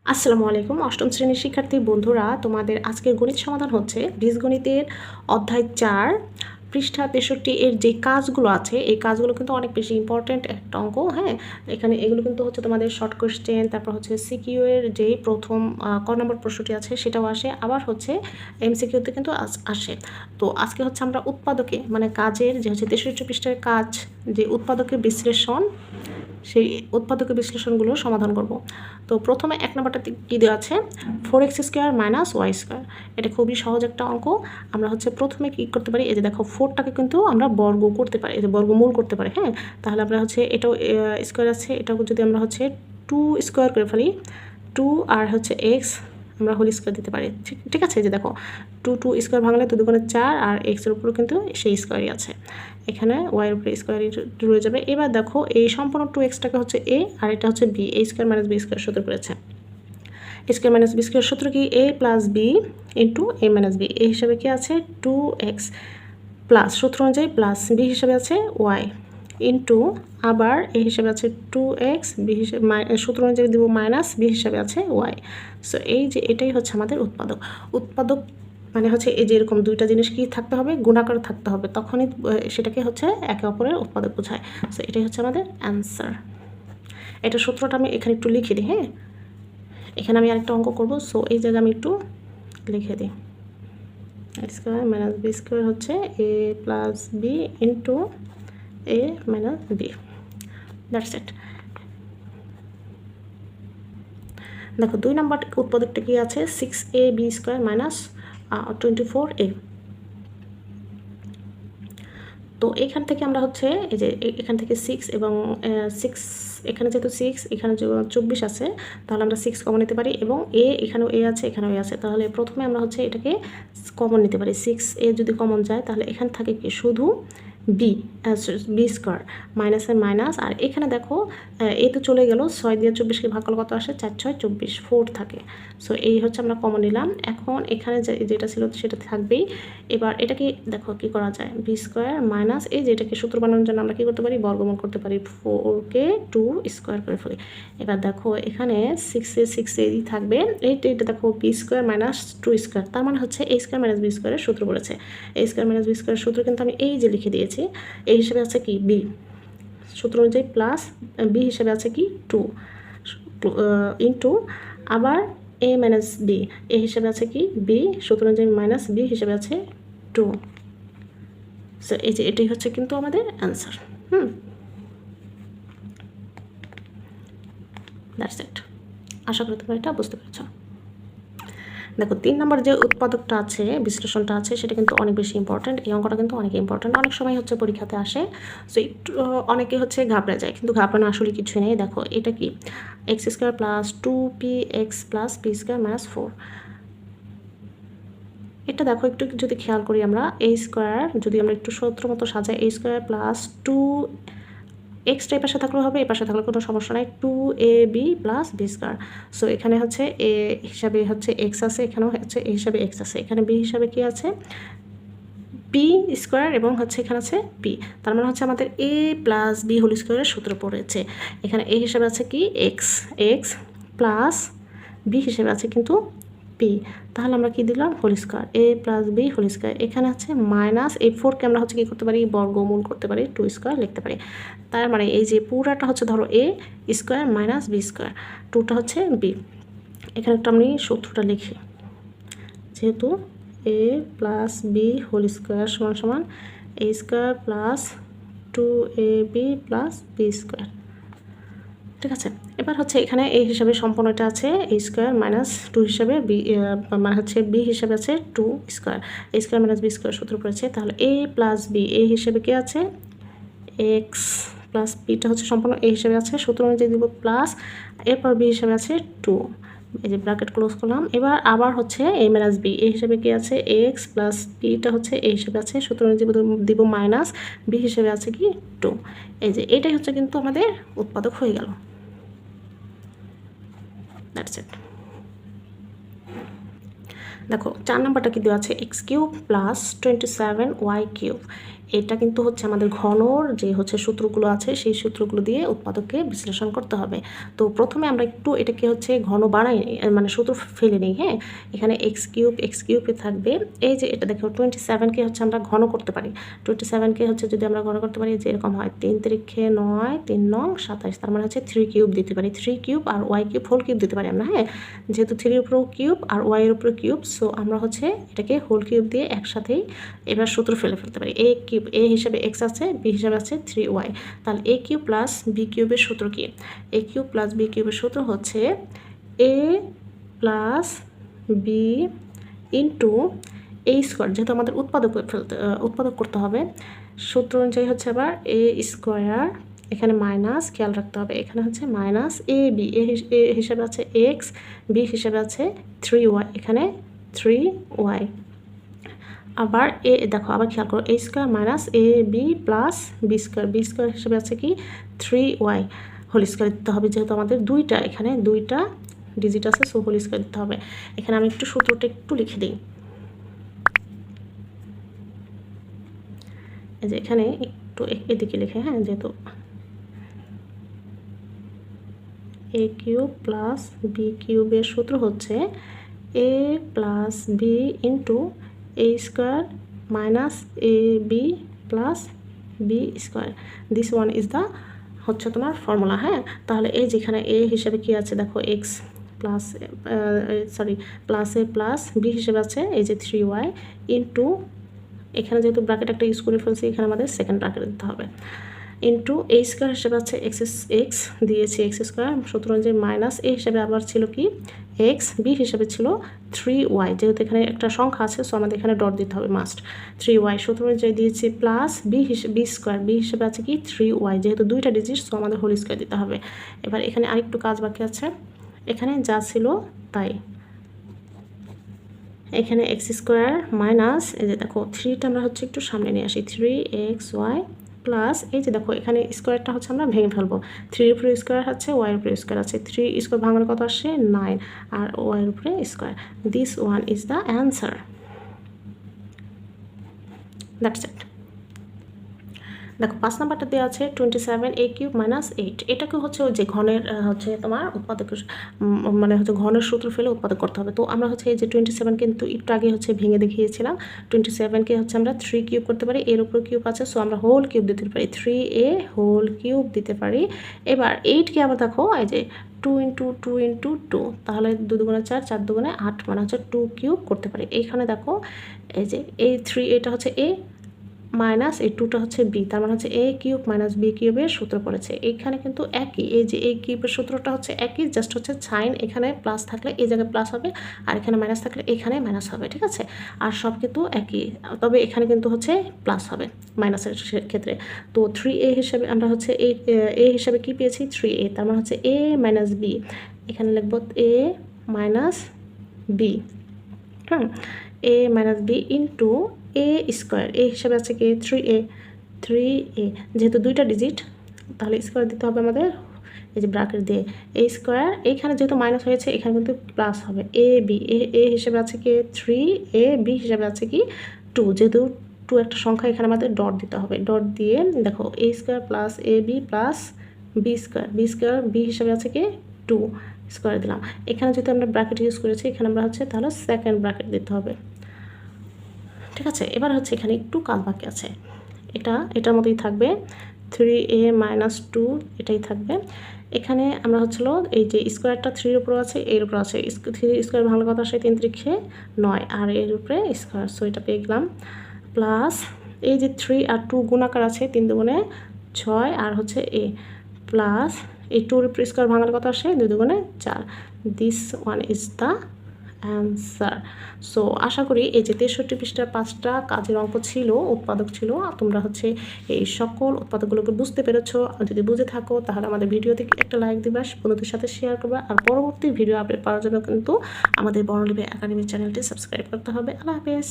আসসালামু আলাইকুম অষ্টম শ্রেণীর শিক্ষার্থী বন্ধুরা, তোমাদের আজকের গণিত সমাধান হচ্ছে বীজগণিতের অধ্যায় 4 পৃষ্ঠা 63 এর যে কাজগুলো আছে এই কাজগুলো কিন্তু অনেক বেশি ইম্পর্ট্যান্ট একটা অঙ্ক। হ্যাঁ, এখানে এগুলো কিন্তু হচ্ছে তোমাদের শর্ট কোশ্চেন, তারপর হচ্ছে সিকিউ এর যেই প্রথম ক নম্বর প্রশ্নটি আছে সেটাও আসে, আবার হচ্ছে এমসিকিউতে কিন্তু আসে। তো আজকে হচ্ছে আমরা উৎপাদকে মানে কাজের যে হচ্ছে 63 পৃষ্ঠার কাজ, যে উৎপাদকের বিশ্লেষণ, সেই উৎপাদকের বিশ্লেষণগুলো সমাধান করব। তো প্রথমে এক নম্বরটা কী দেওয়া আছে, 4x² - y²। এটা খুবই সহজ একটা অঙ্ক। আমরা হচ্ছে প্রথমে কী করতে পারি, এই যে দেখো 4টাকে কিন্তু আমরা বর্গ করতে পারি, এই যে বর্গমূল করতে পারি। হ্যাঁ, তাহলে আমরা হচ্ছে এটাও স্কোয়ার আছে, এটাও যদি আমরা হচ্ছে 2 স্কোয়ার করে ফেলি, 2 আর হচ্ছে এক্স আমরা হোল স্কোয়ার দিতে পারি। ঠিক আছে, যে দেখো 2 স্কোয়ার ভাঙলে 2 দুগুণে 4 আর এক্সের উপরও কিন্তু সেই স্কোয়ারই আছে, এখানে ওয়াইয়ের উপরে স্কোয়ারই রয়ে যাবে। এবার দেখো এই সম্পূর্ণ 2xটাকে হচ্ছে এ আর এটা হচ্ছে বি, a² - b² সূত্র পড়েছে। a² - b² সূত্র কি, a + b * a - b, এই হিসাবে কি আছে 2x প্লাস সূত্র অনুযায়ী প্লাস b হিসাবে আছে y ইন্টু আবার a হিসাবে আছে 2x, b হিসাবে সূত্র অনুযায়ী দিব মাইনাস b হিসাবে আছে y। সো এই যে এটাই হচ্ছে আমাদের উৎপাদক। উৎপাদক মানে হচ্ছে এই যে এরকম দুইটা জিনিস কি থাকতে হবে, গুণাকার থাকতে হবে, তখনই সেটাকে হচ্ছে একে অপরের উৎপাদক বোঝায়। সো এটাই হচ্ছে আমাদের অ্যান্সার। এটা সূত্রটা আমি এখানে একটু লিখে দিই। হ্যাঁ, এখানে আমি আরেকটা অঙ্ক করব, সো এই জায়গায় আমি একটু লিখে দিই। a² - b² হচ্ছে a + b * a - b, that's it. দেখো 2 নম্বর উৎপাদকটা কি আছে, 6ab² - 24a। তো এখান থেকে আমরা হচ্ছে এই যে এখান থেকে 6 এবং 6, এখানে যেহেতু 6 এখানে 24 আছে, তাহলে আমরা 6 কমন নিতে পারি এবং এ এখানেও এ আছে এখানেও এ আছে, তাহলে প্রথমে আমরা হচ্ছে এটাকে কমন নিতে পারি। 6a যদি কমন যায় তাহলে এখান থাকে কি শুধু বি, b² মাইনাসের মাইনাস, আর এখানে দেখো এ তো চলে গেল, 6 দিয়ে 24কে ভাগ করলে কত আসে, 4 6 24, 4 থাকে। সো এই হচ্ছে আমরা কমন নিলাম। এখন এখানে যেটা ছিল সেটা থাকবেই। এবার এটাকে দেখো কি করা যায়, b² মাইনাস এই যে এটাকে সূত্র বানানোর জন্য আমরা কি করতে পারি, বর্গমূল করতে পারি, 4কে 2 স্কোয়ার করে ফেলি। এবার দেখো এখানে 6 থাকবে, এটা দেখো b² - 2², তার মানে হচ্ছে a² - b² এর সূত্র বলেছে। a² - b² সূত্র কিন্তু আমি এই যে লিখে দিয়েছি, এই হিসেবে আছে কি বি, সূত্র অনুযায়ী প্লাস বি হিসেবে আছে কি 2 ইন্টু আবার a - b, এ হিসেবে আছে কি বি, সূত্র অনুযায়ী মাইনাস বি হিসেবে আছে 2। সো এই যে এটাই হচ্ছে কিন্তু আমাদের অ্যান্সার। That's it. আশা করি তোমরা এটা বুঝতে পেরেছ। দেখো 3 নম্বর যে উৎপাদকটা আছে, বিশ্লেষণটা আছে, সেটা কিন্তু অনেক বেশি ইম্পর্ট্যান্ট। এই অঙ্কটা কিন্তু অনেক ইম্পর্ট্যান্ট, অনেক সময় হচ্ছে পরীক্ষাতে আসে। সো একটু অনেকে হচ্ছে ঘাবড়ে যায়, কিন্তু ঘাবড়ানো আসলে কিছুই নেই। দেখো এটা কি, x² + 2px + p² - 4। এটা দেখো একটু যদি খেয়াল করি আমরা, a² যদি আমরা একটু সূত্র মতো সাজাই, a² + 2 এক্সটা এই পাশে থাকলেও হবে, এই পাশে থাকলে কোনো সমস্যা নাই, 2ab + b²। সো এখানে হচ্ছে এ হিসাবে হচ্ছে এক্স আছে, এখানেও হচ্ছে এ হিসাবে এক্স আছে, এখানে বি হিসাবে কি আছে p² এবং হচ্ছে এখানে আছে p। তার মানে হচ্ছে আমাদের a + b² এর সূত্র পড়েছে। এখানে a হিসাবে আছে কি x প্লাস b হিসেবে আছে কিন্তু p, তাহলে আমরা কি দিলাম whole square, a + b whole square. এখানে আছে মাইনাস এই 4কে আমরা হচ্ছে কি করতে পারি, বর্গমূল করতে পারি, 2² লিখতে পারি। তার মানে এই যে পুরাটা হচ্ছে ধরো a² - b², 2টা হচ্ছে b। এখানে একটা আমি সূত্রটা লিখি, যেহেতু a + b হোল স্কোয়ার সমান a² + 2ab + b²। ঠিক আছে, এবার হচ্ছে এখানে a হিসাবে সম্পূর্ণটা আছে a² - 2 হিসাবে b, মানে হচ্ছে b হিসাবে আছে 2², a² - b² সূত্র পড়েছে। তাহলে a + b, a হিসেবে কি আছে x প্লাস bটা হচ্ছে সম্পূর্ণ a হিসেবে আছে, সূত্র অনুযায়ী দিব প্লাস, এরপর b হিসেবে আছে 2, এই যে ব্র্যাকেট ক্লোজ করলাম। এবার আবার হচ্ছে a - b, a হিসেবে কি আছে x প্লাস bটা হচ্ছে a হিসেবে আছে, সূত্র অনুযায়ী দিব মাইনাস b হিসেবে আছে কি 2। এই যে এটাই হচ্ছে কিন্তু আমাদের উৎপাদক হয়ে গেল। That's it. দেখো 4 নম্বরটা কি দেওয়া আছে, x³ + 27y³। এটা কিন্তু হচ্ছে আমাদের ঘনর যে হচ্ছে সূত্রগুলো আছে সেই সূত্রগুলো দিয়ে উৎপাদককে বিশ্লেষণ করতে হবে। তো প্রথমে আমরা একটু এটাকে হচ্ছে ঘন বানাই মানে সূত্র ফেলে নিই। হ্যাঁ, এখানে এক্স কিউবে থাকবে এই যে এটা দেখো 27কে হচ্ছে আমরা ঘন করতে পারি। 27কে হচ্ছে যদি আমরা ঘন করতে পারি যে এরকম হয় 3 তিরিক্ষে 9 3 নং 27, তার মানে হচ্ছে 3 কিউব দিতে পারি, 3 কিউব আর ওয়াই কিউব হোল কিউব দিতে পারি আমরা। হ্যাঁ, যেহেতু 3 এর উপরেও কিউব আর ওয়াই এর উপরে কিউব, সো আমরা হচ্ছে এটাকে হোল কিউব দিয়ে একসাথেই এবার সূত্র ফেলতে পারি। এ কিউব এ হিসাবে এক্স আছে, বি হিসাবে আছে 3y, তাহলে এ কিউব প্লাস বি কিউবের সূত্র কি? এ কিউব প্লাস বি কিউবের সূত্র হচ্ছে A plus B into A square, যেহেতু আমাদের উৎপাদক করতে হবে সূত্র অনুযায়ী হচ্ছে আবার এ স্কোয়ার, এখানে মাইনাস খেয়াল রাখতে হবে, এখানে হচ্ছে মাইনাস এ বি, এ হিসাবে আছে এক্স, বি হিসাবে আছে 3y, এখানে 3y। আবার এ দেখো আবার খেয়াল করো এ square minus A B plus B square হিসেবে আছে কি 3y হোল স্কোয়ার দিতে হবে, যেহেতু আমাদের এখানে দুইটা ডিজিট আছে, সো হোল স্কোয়ার দিতে হবে। এখানে আমি একটু সূত্রটা একটু লিখে দিই, এই যে এখানে একটু এদিকে লিখে, হ্যাঁ, যেহেতু এ কিউব প্লাস বি কিউবের সূত্র হচ্ছে A plus B into A square minus A B plus B square, this one is the হচ্ছে তোমার ফর্মুলা। হ্যাঁ, তাহলে এই যেখানে এ হিসেবে কি আছে দেখো এক্স প্লাস প্লাস এ প্লাস বি হিসেবে আছে এই যে 3y ইন্টু এখানে যেহেতু ব্র্যাকেট একটা ইউজ করে ফেলছি এখানে আমাদের সেকেন্ড ব্র্যাকেট দিতে হবে, ইন্টু এ স্কোয়ার হিসেবে আছে এক্স দিয়েছি এক্স স্কোয়ার, সূত্র অনুযায়ী মাইনাস এ হিসেবে আবার ছিল কি এক্স, বি হিসেবে ছিল 3y, যেহেতু এখানে একটা সংখ্যা আছে সো আমাদের এখানে ডট দিতে হবে মাস্ট, 3y সূত্র অনুযায়ী দিয়েছি প্লাস বি হিসেবে আছে কি 3y, যেহেতু দুইটা ডিজিট সো আমাদের হোল স্কোয়ার দিতে হবে। এবার এখানে আরেকটু কাজ বাকি আছে, এখানে যা ছিল তাই, এখানে এক্স স্কোয়ার মাইনাস এই যে দেখো 3টা আমরা হচ্ছে একটু সামনে নিয়ে আসি 3xy প্লাস এই যে দেখো এখানে স্কোয়ারটা হচ্ছে আমরা ভেঙে ফেলবো, 3 এর উপরে স্কোয়ার আছে ওয়াই এর উপরে স্কোয়ার আছে, 3 স্কোয়ার ভাঙার কত আসে 9 আর ওয়াই এর উপরে square, this one is the answer, that's it. দেখো 5 নাম্বারটা দেওয়া আছে 27 a কিউব মাইনাস 8, এটাকে হচ্ছে ওই যে ঘনের হচ্ছে তোমার উৎপাদক মানে হচ্ছে ঘনের সূত্র ফেলে উৎপাদক করতে হবে। তো আমরা হচ্ছে এই যে 27 কিন্তু একটু আগে হচ্ছে ভেঙে দেখিয়েছিলাম, 27কে হচ্ছে আমরা 3 কিউব করতে পারি, এর উপর কিউব আছে সো আমরা হোল কিউব দিতে পারি, 3a হোল কিউব দিতে পারি। এবার 8কে আবার দেখো এই যে 2 ইন্টু 2, তাহলে 2 দুগুণে 4, 4 দুগুণে 8, মানে হচ্ছে 2 কিউব করতে পারি। এইখানে দেখো এই যে এই 3 এটা হচ্ছে a মাইনাস এই 2টা হচ্ছে বি, তার মানে হচ্ছে এ কিউব মাইনাস বি কিউবের সূত্র পড়েছে। এইখানে কিন্তু একই, এই যে এ কিউবের সূত্রটা হচ্ছে একই, জাস্ট হচ্ছে সাইন এখানে প্লাস থাকলে এই জায়গায় প্লাস হবে আর এখানে মাইনাস থাকলে এখানে মাইনাস হবে, ঠিক আছে। আর সব কিন্তু একই, তবে এখানে কিন্তু হচ্ছে প্লাস হবে মাইনাসের ক্ষেত্রে। তো 3a হিসাবে আমরা হচ্ছে এ হিসাবে কি পেয়েছি 3a, তার মানে হচ্ছে এ মাইনাস বি, এখানে লিখব এ মাইনাস বি, হ্যাঁ, এ minus B into A square, এ হিসাবে আছে কি 3a, যেহেতু দুইটা ডিজিট তাহলে স্কোয়ার দিতে হবে আমাদের এই যে ব্র্যাকেট দিয়ে এ স্কোয়ার, এইখানে যেহেতু মাইনাস হয়েছে এখানে কিন্তু প্লাস হবে, এ বি এ হিসাবে আছে কি 3a, বি হিসাবে আছে কি 2, যেহেতু 2 একটা সংখ্যা এখানে আমাদের ডট দিতে হবে, ডট দিয়ে দেখো A square plus A B plus B square, B হিসাবে আছে কি 2 স্কোয়ার দিলাম। এখানে যেহেতু আমরা ব্র্যাকেট ইউজ করেছি এখানে আমরা হচ্ছে তাহলে সেকেন্ড ব্র্যাকেট দিতে হবে, ঠিক আছে। এবার হচ্ছে এখানে একটু কাজ বাকি আছে, এটার মতোই থাকবে 3a মাইনাস 2 এটাই থাকবে। এখানে আমরা হচ্ছিল এই যে স্কোয়ারটা 3 এর উপর আছে এর উপর আছে, 3 স্কোয়ার ভাঙলে কত আসে 3 3 9 আর এর উপরে স্কোয়ার, সো এটা পেয়ে গেলাম। প্লাস এই যে 3 আর 2 গুণাকার আছে 3 দুগুণে 6 আর হচ্ছে a, প্লাস এই 2 এর উপর স্কোয়ার ভাঙলে কত আসে 2 দুগুণে 4, this one is the answer. So আশা করি এই যে 63 পৃষ্ঠার 5টা কাজের অঙ্ক ছিল, উৎপাদক ছিল, তোমরা হচ্ছে এই সকল উৎপাদকগুলোকে বুঝতে পেরেছো। যদি বুঝে থাকো তাহলে আমাদের ভিডিওতে একটা লাইক দিবা, বন্ধুদের সাথে শেয়ার করবা, আর পরবর্তী ভিডিও আপডেট পাওয়ার জন্য কিন্তু আমাদের বর্ণলিপি একাডেমি চ্যানেলটি সাবস্ক্রাইব করতে হবে। আল্লাহ হাফেজ।